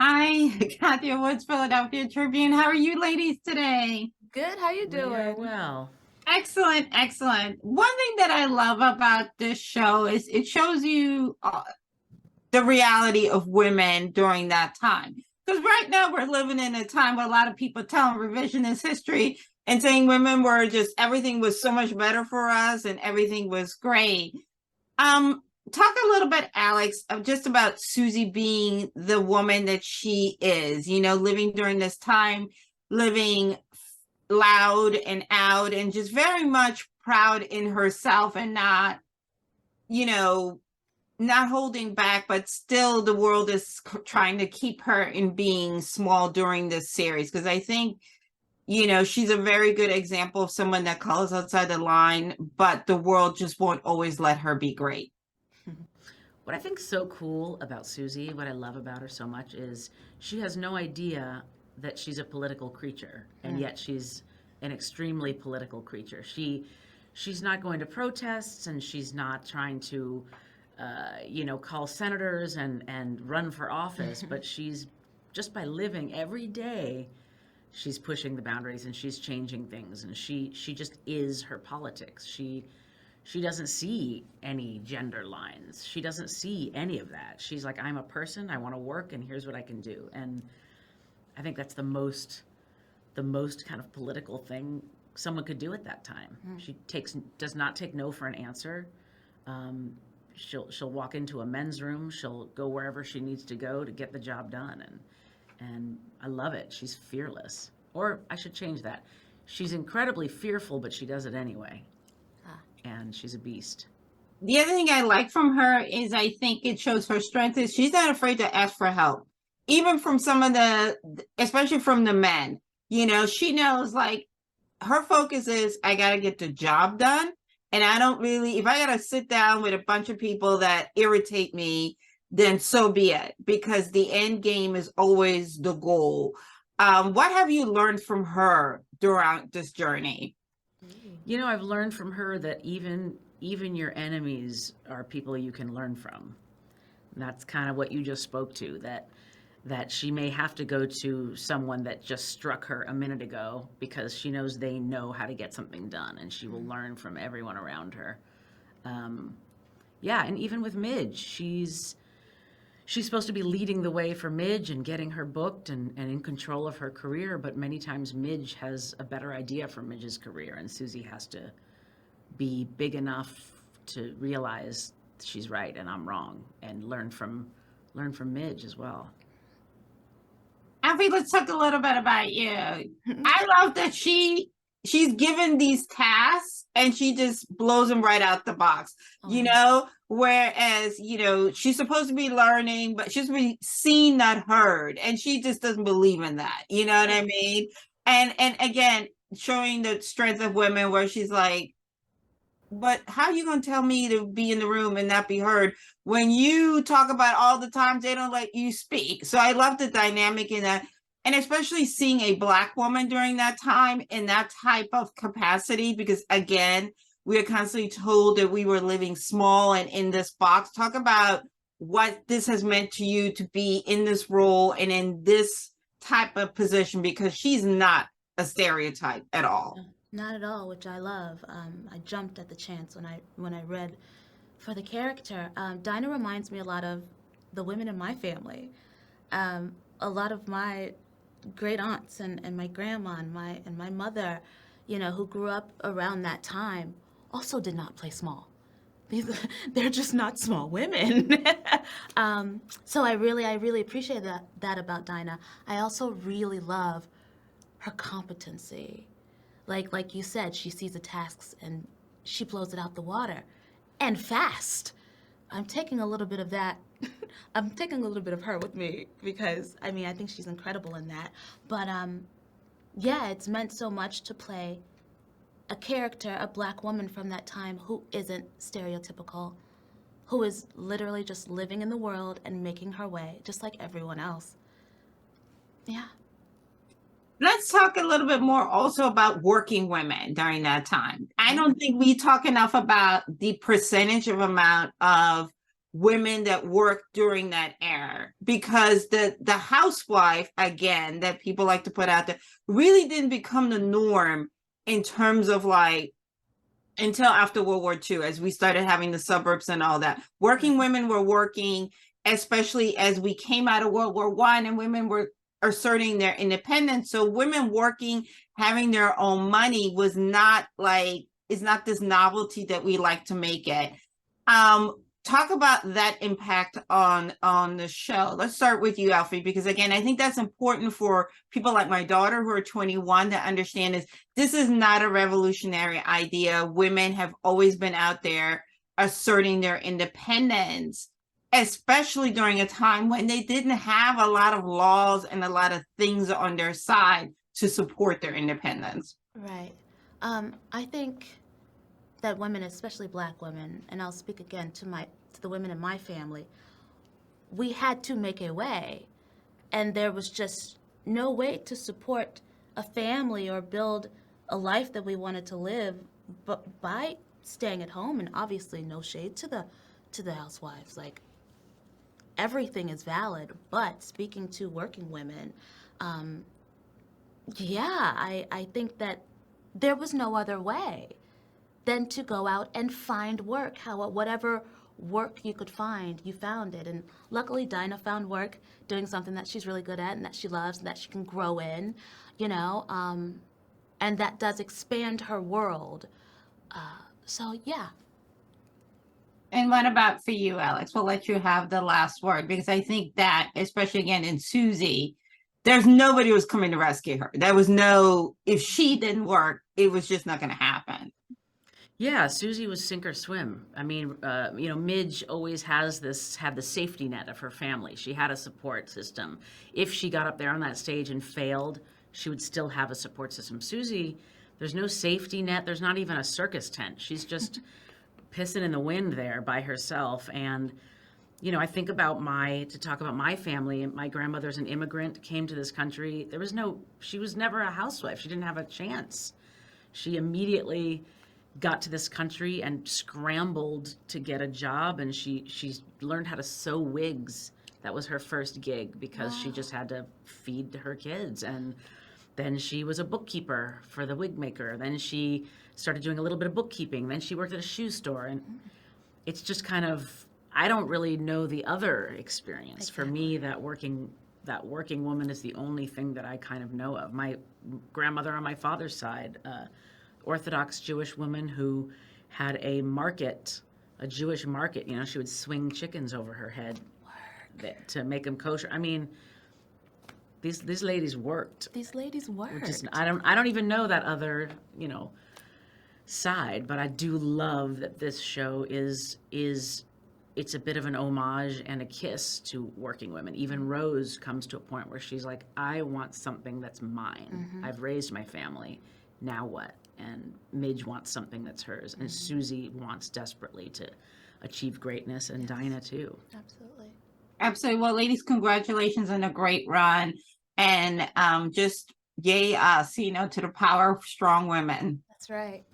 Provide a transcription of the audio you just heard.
Hi, Kathy Woods, Philadelphia Tribune. How are you ladies today? Good, how you We are doing? well. Excellent, excellent. One thing that I love about this show is it shows you the reality of women during that time. Because right now we're living in a time where a lot of people telling revisionist history and saying women were just everything was so much better for us and everything was great. Um, Talk a little bit, Alex, of just about Susie being the woman that she is, living during this time, living loud and out, and just very much proud in herself and not, you know, not holding back, but still the world is trying to keep her in being small during this series. Because I think, she's a very good example of someone that calls outside the line, but the world just won't always let her be great. What I think so cool about Susie, what I love about her so much is she has no idea that she's a political creature, and yet she's an extremely political creature. She's not going to protests, and she's not trying to, call senators and run for office, but she's just by living every day, she's pushing the boundaries and she's changing things, and she just is her politics. She doesn't see any gender lines. She doesn't see any of that. She's like, I'm a person, I want to work, and here's what I can do. And I think that's the most kind of political thing someone could do at that time. She does not take no for an answer. She'll walk into a men's room. She'll go wherever she needs to go to get the job done, and I love it. She's fearless, or I should change that. She's incredibly fearful, but she does it anyway, and she's a beast. The other thing I like from her is I think it shows her strength is she's not afraid to ask for help, even from some of especially from the men. She knows like her focus is I got to get the job done. And I don't really, if I got to sit down with a bunch of people that irritate me, then so be it, because the end game is always the goal. What have you learned from her throughout this journey? I've learned from her that even your enemies are people you can learn from. And that's kind of what you just spoke to, that she may have to go to someone that just struck her a minute ago because she knows they know how to get something done, and she will learn from everyone around her. Yeah, and even with Midge, she's supposed to be leading the way for Midge and getting her booked and in control of her career, but many times Midge has a better idea for Midge's career, and Susie has to be big enough to realize she's right and I'm wrong, and learn from Midge as well. Alfie, let's talk a little bit about you. I love that she's given these tasks and she just blows them right out the box. Whereas she's supposed to be learning, but she's be seen, not heard, and she just doesn't believe in that. You know what I mean? And again, showing the strength of women, where she's like, but how are you going to tell me to be in the room and not be heard when you talk about all the times they don't let you speak? So I love the dynamic in that. And especially seeing a Black woman during that time in that type of capacity, because again, we are constantly told that we were living small and in this box. Talk about what this has meant to you to be in this role and in this type of position, because she's not a stereotype at all. Not at all, which I love. I jumped at the chance when I read for the character. Dinah reminds me a lot of the women in my family. A lot of my great aunts and my grandma and my mother, who grew up around that time, also did not play small. They're just not small women. So I really appreciate that about Dinah. I also really love her competency. Like you said, she sees the tasks and she blows it out the water, and fast. I'm taking a little bit of that. I'm taking a little bit of her with me because I think she's incredible in that. But yeah, it's meant so much to play a character, a Black woman from that time who isn't stereotypical, who is literally just living in the world and making her way, just like everyone else. Yeah. Let's talk a little bit more also about working women during that time. I don't think we talk enough about the percentage of amount of women that worked during that era, because the housewife, again, that people like to put out there, really didn't become the norm in terms of like until after World War II, as we started having the suburbs and all that. Working women were working, especially as we came out of World War One, and women were asserting their independence. So women working, having their own money was not like, is not this novelty that we like to make it. Talk about that impact on the show. Let's start with you, Alfie, because again, I think that's important for people like my daughter who are 21 to understand is this is not a revolutionary idea. Women have always been out there asserting their independence, especially during a time when they didn't have a lot of laws and a lot of things on their side to support their independence. Right. I think that women, especially Black women, and I'll speak again to the women in my family, we had to make a way, and there was just no way to support a family or build a life that we wanted to live, but by staying at home. And obviously, no shade to the housewives, like everything is valid. But speaking to working women, I think that there was no other way than to go out and find work. Whatever work you could find, you found it. And luckily, Dinah found work doing something that she's really good at and that she loves and that she can grow in, and that does expand her world. So, yeah. And what about for you, Alex? We'll let you have the last word, because I think that, especially again in Susie, there's nobody who was coming to rescue her. There was no, if she didn't work, it was just not going to happen. Yeah, Susie was sink or swim. I mean, Midge always had the safety net of her family. She had a support system. If she got up there on that stage and failed, she would still have a support system. Susie, there's no safety net. There's not even a circus tent. She's just pissing in the wind there by herself. And, I think to talk about my family, my grandmother's an immigrant, came to this country. She was never a housewife. She didn't have a chance. She immediately got to this country and scrambled to get a job, and she learned how to sew wigs. That was her first gig because she just had to feed her kids. And then she was a bookkeeper for the wig maker. Then she started doing a little bit of bookkeeping. Then she worked at a shoe store. And it's just kind of, I don't really know the other experience. Exactly. For me, that working woman is the only thing that I kind of know of. My grandmother on my father's side, Orthodox Jewish woman who had a Jewish market. She would swing chickens over her head to make them kosher. I mean, these ladies worked. These ladies worked. I don't even know that other side, but I do love that this show is it's a bit of an homage and a kiss to working women. Even Rose comes to a point where she's like, I want something that's mine. Mm-hmm. I've raised my family. Now what? And Midge wants something that's hers. And Susie wants desperately to achieve greatness, and Dinah too. Absolutely. Absolutely. Well, ladies, congratulations on a great run. And just yay us, to the power of strong women. That's right.